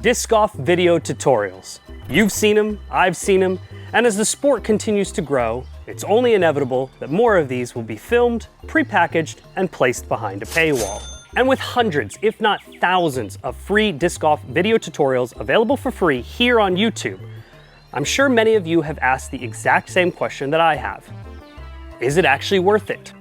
Disc golf video tutorials. You've seen them, I've seen them, and as the sport continues to grow, it's only inevitable that more of these will be filmed, prepackaged, and placed behind a paywall. And with hundreds, if not thousands, of free disc golf video tutorials available for free here on YouTube, I'm sure many of you have asked the exact same question that I have. Is it actually worth it?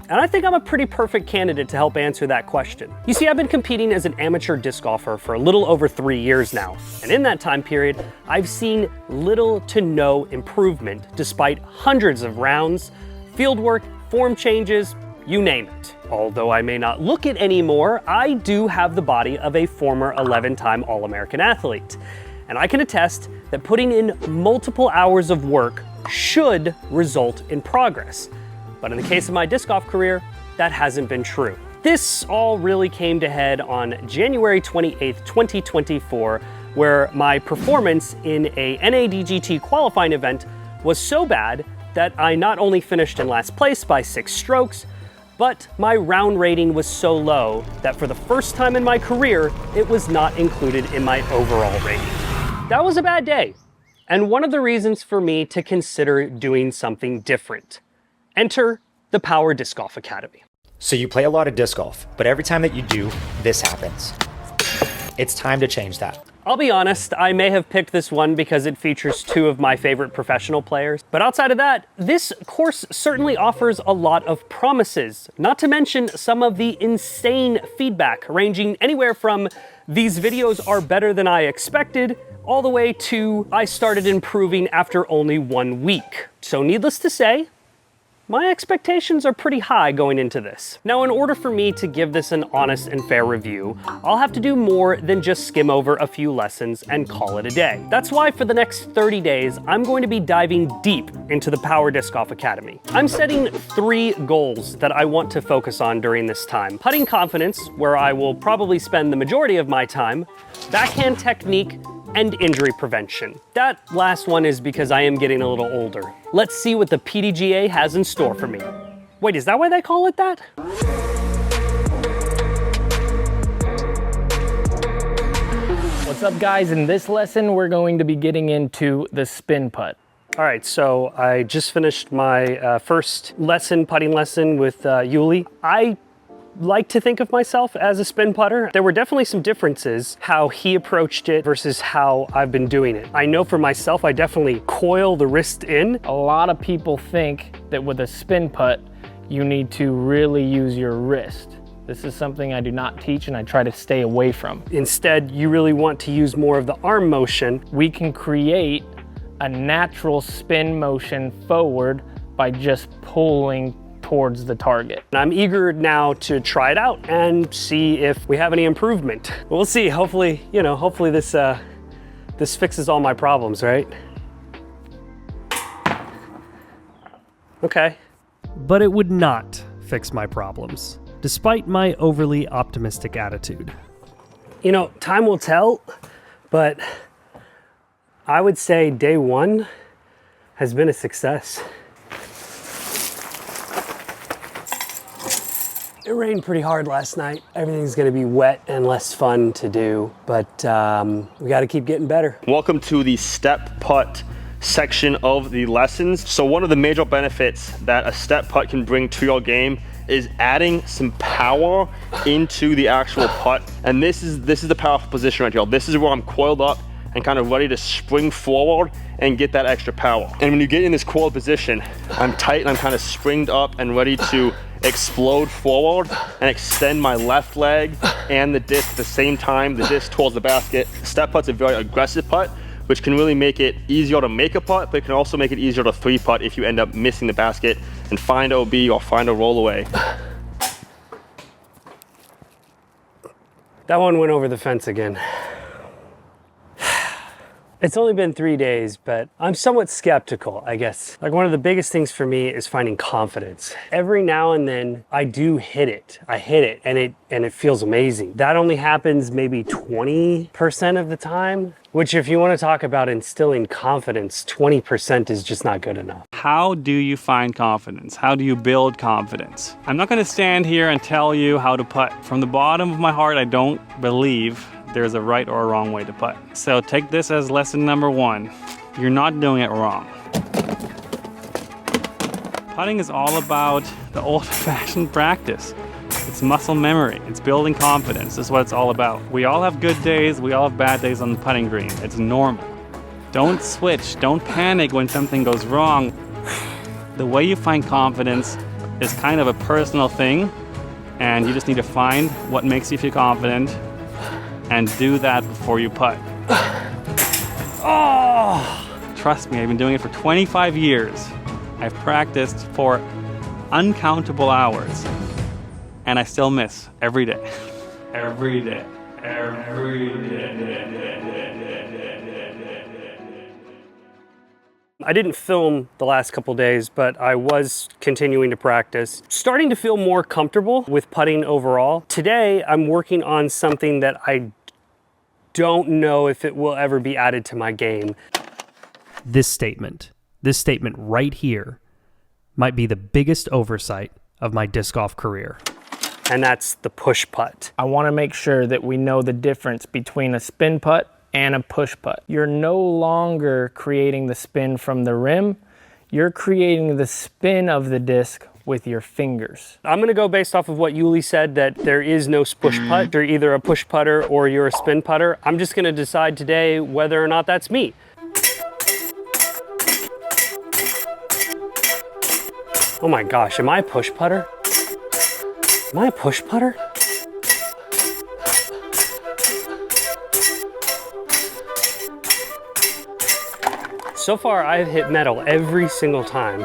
And I think I'm a pretty perfect candidate to help answer that question. You see, I've been competing as an amateur disc golfer for a little over 3 years now. And in that time period, I've seen little to no improvement despite hundreds of rounds, fieldwork, form changes, you name it. Although I may not look it anymore, I do have the body of a former 11-time All-American athlete. And I can attest that putting in multiple hours of work should result in progress. But in the case of my disc golf career, that hasn't been true. This all really came to head on January 28th, 2024, where my performance in a NADGT qualifying event was so bad that I not only finished in last place by 6 strokes, but my round rating was so low that for the first time in my career, it was not included in my overall rating. That was a bad day, and one of the reasons for me to consider doing something different. Enter the Power Disc Golf Academy. So you play a lot of disc golf, but every time that you do, this happens. It's time to change that. I'll be honest, I may have picked this one because it features 2 of my favorite professional players. But outside of that, this course certainly offers a lot of promises, not to mention some of the insane feedback ranging anywhere from "these videos are better than I expected," all the way to "I started improving after only 1 week." So needless to say, my expectations are pretty high going into this. Now, in order for me to give this an honest and fair review, I'll have to do more than just skim over a few lessons and call it a day. That's why for the next 30 days, I'm going to be diving deep into the Power Disc Golf Academy. I'm setting 3 goals that I want to focus on during this time. Putting confidence, where I will probably spend the majority of my time, backhand technique, and injury prevention. That last one is because I am getting a little older. Let's see what the PDGA has in store for me. Wait, is that why they call it that? What's up, guys? In this lesson, we're going to be getting into the spin putt. All right, so I just finished my first putting lesson with Yuli. I like to think of myself as a spin putter. There were definitely some differences how he approached it versus how I've been doing it. I know for myself, I definitely coil the wrist in. A lot of people think that with a spin putt, you need to really use your wrist. This is something I do not teach and I try to stay away from. Instead, you really want to use more of the arm motion. We can create a natural spin motion forward by just pulling towards the target. I'm eager now to try it out and see if we have any improvement. We'll see. Hopefully, hopefully this fixes all my problems, right? Okay. But it would not fix my problems, despite my overly optimistic attitude. Time will tell, but I would say day 1 has been a success. It rained pretty hard last night. Everything's gonna be wet and less fun to do, but we gotta keep getting better. Welcome to the step putt section of the lessons. So one of the major benefits that a step putt can bring to your game is adding some power into the actual putt. And this is the powerful position right here. This is where I'm coiled up and kind of ready to spring forward and get that extra power. And when you get in this coiled position, I'm tight and I'm kind of springed up and ready to explode forward and extend my left leg and the disc at the same time, the disc towards the basket. Step putt's a very aggressive putt, which can really make it easier to make a putt, but it can also make it easier to 3-putt if you end up missing the basket and find OB or find a roll away. That one went over the fence again. It's only been 3 days, but I'm somewhat skeptical, I guess. Like, one of the biggest things for me is finding confidence. Every now and then I do hit it. I hit it and it feels amazing. That only happens maybe 20% of the time, which, if you want to talk about instilling confidence, 20% is just not good enough. How do you find confidence? How do you build confidence? I'm not going to stand here and tell you how to putt. From the bottom of my heart, I don't believe there's a right or a wrong way to putt. So take this as lesson number 1. You're not doing it wrong. Putting is all about the old-fashioned practice. It's muscle memory. It's building confidence. This is what it's all about. We all have good days. We all have bad days on the putting green. It's normal. Don't switch. Don't panic when something goes wrong. The way you find confidence is kind of a personal thing, and you just need to find what makes you feel confident and do that before you putt. Oh! Trust me, I've been doing it for 25 years. I've practiced for uncountable hours, and I still miss every day. Every day. Every day. I didn't film the last couple days, but I was continuing to practice. Starting to feel more comfortable with putting overall. Today, I'm working on something that I don't know if it will ever be added to my game. This statement right here, might be the biggest oversight of my disc golf career. And that's the push putt. I want to make sure that we know the difference between a spin putt and a push putt. You're no longer creating the spin from the rim, you're creating the spin of the disc with your fingers. I'm gonna go based off of what Yuli said, that there is no push putt. You're either a push putter or you're a spin putter. I'm just gonna decide today whether or not that's me. Oh my gosh, am I a push putter? Am I a push putter? So far, I've hit metal every single time.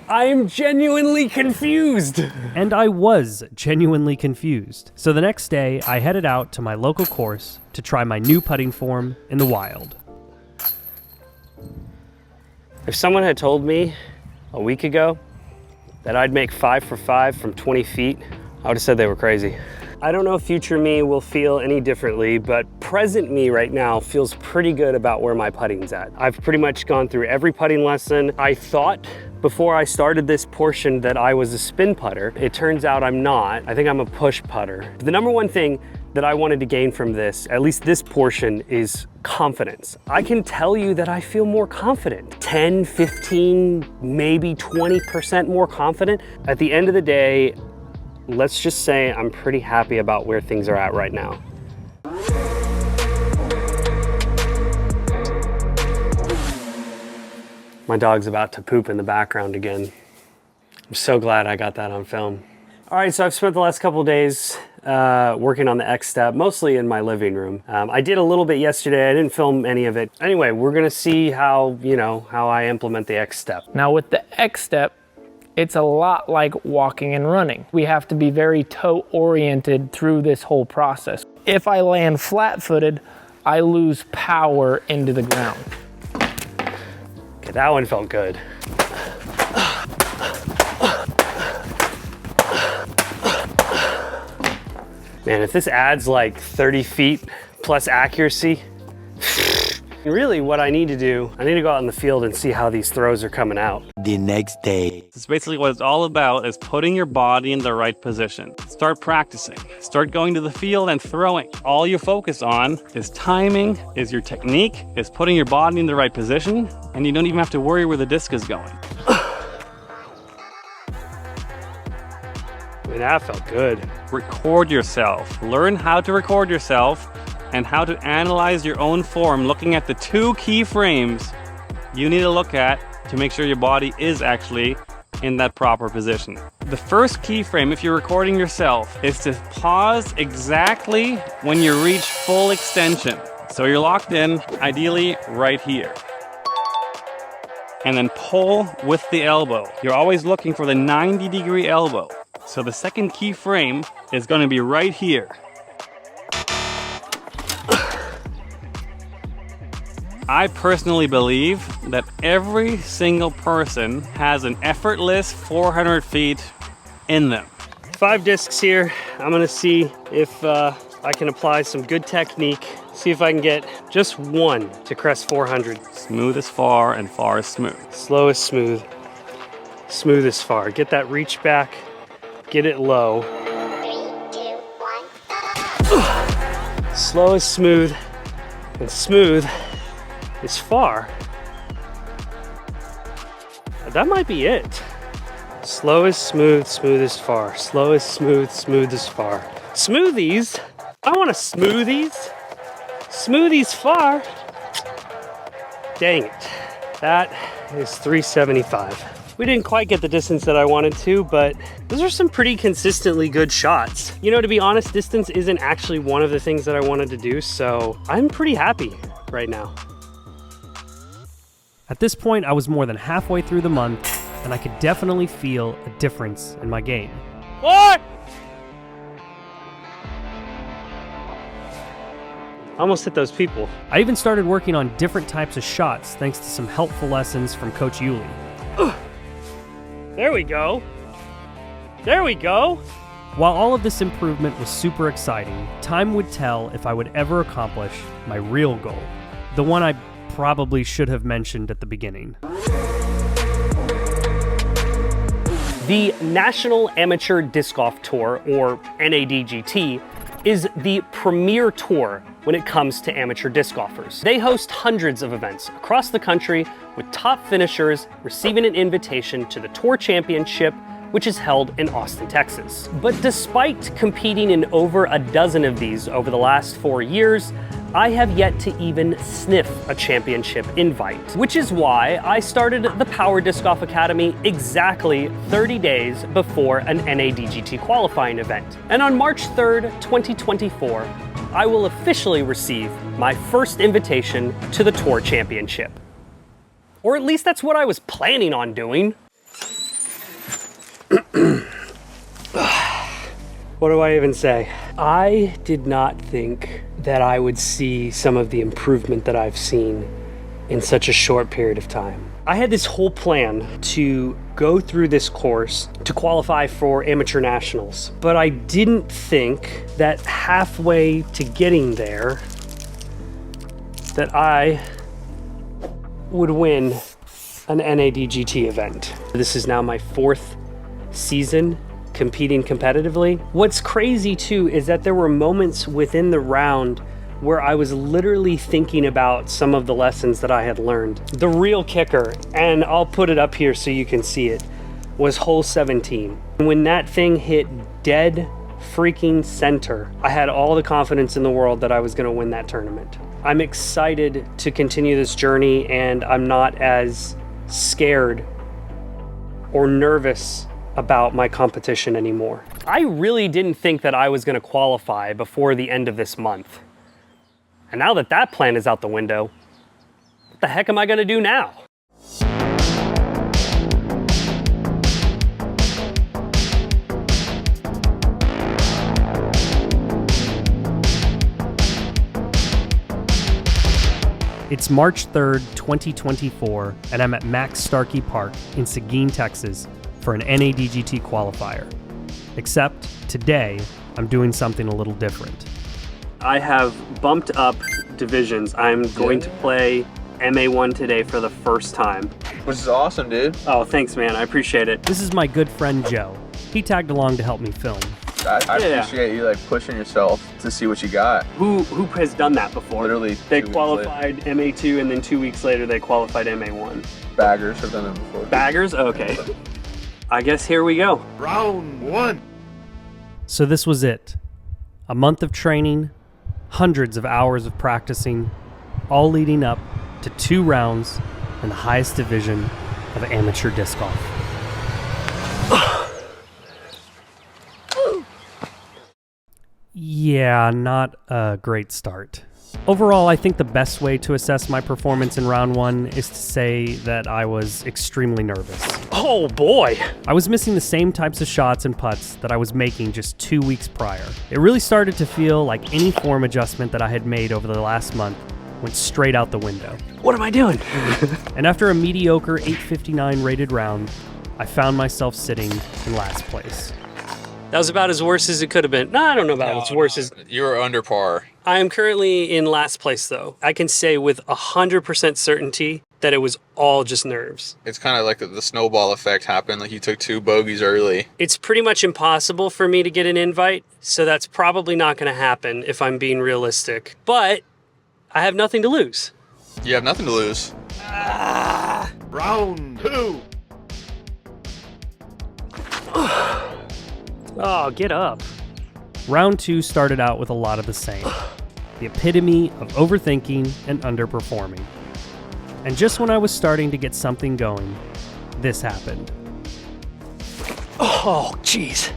I am genuinely confused. And I was genuinely confused. So the next day, I headed out to my local course to try my new putting form in the wild. If someone had told me a week ago that I'd make 5 for 5 from 20 feet, I would have said they were crazy. I don't know if future me will feel any differently, but present me right now feels pretty good about where my putting's at. I've pretty much gone through every putting lesson. I thought before I started this portion that I was a spin putter. It turns out I'm not. I think I'm a push putter. The number one thing that I wanted to gain from this, at least this portion, is confidence. I can tell you that I feel more confident. 10, 15, maybe 20% more confident. At the end of the day, let's just say I'm pretty happy about where things are at right now. My dog's about to poop in the background again. I'm so glad I got that on film. All right, so I've spent the last couple of days working on the X step, mostly in my living room. I did a little bit yesterday. I didn't film any of it. Anyway, we're gonna see how I implement the X step. Now with the X step, it's a lot like walking and running. We have to be very toe oriented through this whole process. If I land flat-footed, I lose power into the ground. Okay, that one felt good. Man, if this adds like 30 feet plus accuracy, really what I need to do, I need to go out in the field and see how these throws are coming out. The next day. It's basically what it's all about, is putting your body in the right position. Start practicing. Start going to the field and throwing. All you focus on is timing, is your technique, is putting your body in the right position, and you don't even have to worry where the disc is going. I mean, that felt good. Record yourself. Learn how to record yourself and how to analyze your own form, looking at the 2 key frames you need to look at to make sure your body is actually in that proper position. The first key frame, if you're recording yourself, is to pause exactly when you reach full extension. So you're locked in, ideally right here. And then pull with the elbow. You're always looking for the 90-degree elbow. So the second key frame is going to be right here. I personally believe that every single person has an effortless 400 feet in them. 5 discs here. I'm gonna see if I can apply some good technique, see if I can get just one to crest 400. Smooth as far and far as smooth. Slow as smooth. Smooth as far. Get that reach back. Get it low. 3, 2, 1. Slow is smooth, and smooth is far. That might be it. Slow is smooth, smooth is far. Slow is smooth, smooth is far. Smoothies? I want a smoothies. Smoothies far. Dang it. That is 375. We didn't quite get the distance that I wanted to, but those are some pretty consistently good shots. You know, to be honest, distance isn't actually one of the things that I wanted to do, so I'm pretty happy right now. At this point, I was more than halfway through the month, and I could definitely feel a difference in my game. What? Almost hit those people. I even started working on different types of shots thanks to some helpful lessons from Coach Yuli. There we go. There we go. While all of this improvement was super exciting, time would tell if I would ever accomplish my real goal, the one I probably should have mentioned at the beginning. The National Amateur Disc Golf Tour, or NADGT, is the premier tour when it comes to amateur disc golfers. They host hundreds of events across the country, with top finishers receiving an invitation to the Tour Championship, which is held in Austin, Texas. But despite competing in over a dozen of these over the last 4 years, I have yet to even sniff a championship invite, which is why I started the Power Disc Golf Academy exactly 30 days before an NADGT qualifying event. And on March 3rd, 2024, I will officially receive my first invitation to the Tour Championship. Or at least that's what I was planning on doing. What do I even say? I did not think that I would see some of the improvement that I've seen in such a short period of time. I had this whole plan to go through this course to qualify for amateur nationals, but I didn't think that halfway to getting there that I would win an NADGT event. This is now my 4th season competing competitively. What's crazy too is that there were moments within the round where I was literally thinking about some of the lessons that I had learned. The real kicker, and I'll put it up here so you can see it, was hole 17. When that thing hit dead freaking center, I had all the confidence in the world that I was gonna win that tournament. I'm excited to continue this journey, and I'm not as scared or nervous about my competition anymore. I really didn't think that I was gonna qualify before the end of this month. And now that that plan is out the window, what the heck am I gonna do now? It's March 3rd, 2024, and I'm at Max Starkey Park in Seguin, Texas, for an NADGT qualifier. Except today, I'm doing something a little different. I have bumped up divisions. I'm going to play MA1 today for the first time. Which is awesome, dude. Oh, thanks, man. I appreciate it. This is my good friend Joe. He tagged along to help me film. I appreciate you like pushing yourself to see what you got. Who has done that before? Literally, They 2 weeks qualified MA2 and then 2 weeks later they qualified MA1. Baggers have done it before. Baggers? Okay. I guess here we go. Round 1. So this was it. A month of training, hundreds of hours of practicing, all leading up to 2 rounds in the highest division of amateur disc golf. Yeah, not a great start. Overall, I think the best way to assess my performance in round 1 is to say that I was extremely nervous. Oh boy. I was missing the same types of shots and putts that I was making just 2 weeks prior. It really started to feel like any form adjustment that I had made over the last month went straight out the window. What am I doing? And after a mediocre 859 rated round, I found myself sitting in last place. That was about as worse as it could have been. No, I don't know about as worse as... You were under par. I am currently in last place though. I can say with 100% certainty that it was all just nerves. It's kind of like the snowball effect happened. Like you took 2 bogeys early. It's pretty much impossible for me to get an invite, so that's probably not going to happen if I'm being realistic. But I have nothing to lose. You have nothing to lose. Round 2. Oh, get up. Round 2 started out with a lot of the same. The epitome of overthinking and underperforming. And just when I was starting to get something going, this happened. Oh, jeez.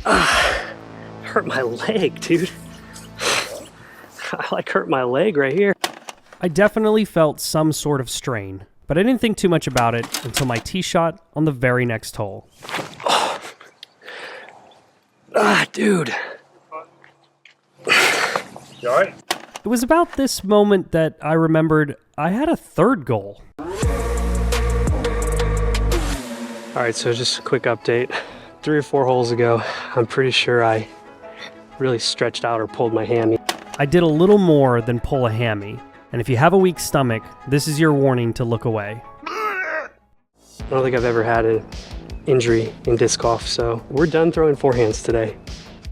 Hurt my leg, dude. I hurt my leg right here. I definitely felt some sort of strain, but I didn't think too much about it until my tee shot on the very next hole. Dude. You alright? It was about this moment that I remembered I had a third goal. All right, so just a quick update. 3 or 4 holes ago, I'm pretty sure I really stretched out or pulled my hammy. I did a little more than pull a hammy, and if you have a weak stomach, this is your warning to look away. I don't think I've ever had an injury in disc golf, so we're done throwing forehands today.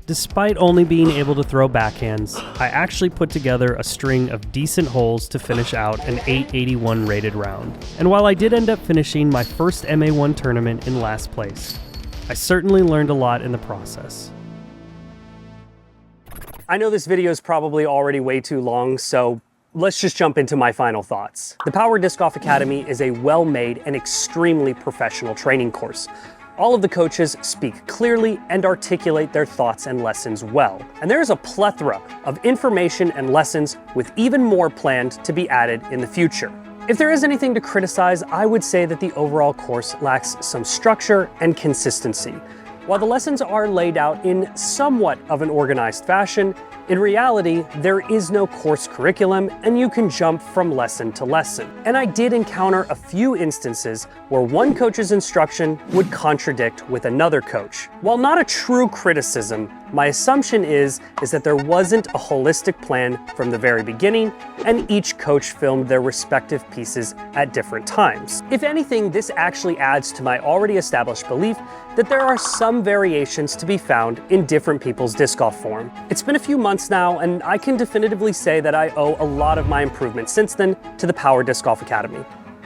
Despite only being able to throw backhands, I actually put together a string of decent holes to finish out an 881 rated round. And while I did end up finishing my first MA1 tournament in last place, I certainly learned a lot in the process. I know this video is probably already way too long, so let's just jump into my final thoughts. The Power Disc Golf Academy is a well-made and extremely professional training course. All of the coaches speak clearly and articulate their thoughts and lessons well. And there is a plethora of information and lessons with even more planned to be added in the future. If there is anything to criticize, I would say that the overall course lacks some structure and consistency. While the lessons are laid out in somewhat of an organized fashion, in reality, there is no course curriculum and you can jump from lesson to lesson. And I did encounter a few instances where one coach's instruction would contradict with another coach. While not a true criticism, my assumption is that there wasn't a holistic plan from the very beginning and each coach filmed their respective pieces at different times. If anything, this actually adds to my already established belief that there are some variations to be found in different people's disc golf form. It's been a few months now, and I can definitively say that I owe a lot of my improvement since then to the Power Disc Golf Academy.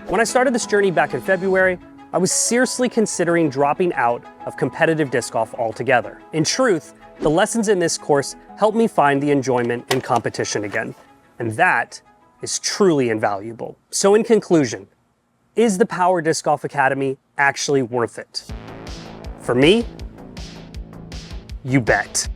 When I started this journey back in February, I was seriously considering dropping out of competitive disc golf altogether. In truth, the lessons in this course helped me find the enjoyment in competition again, and that is truly invaluable. So in conclusion, is the Power Disc Golf Academy actually worth it? For me, you bet.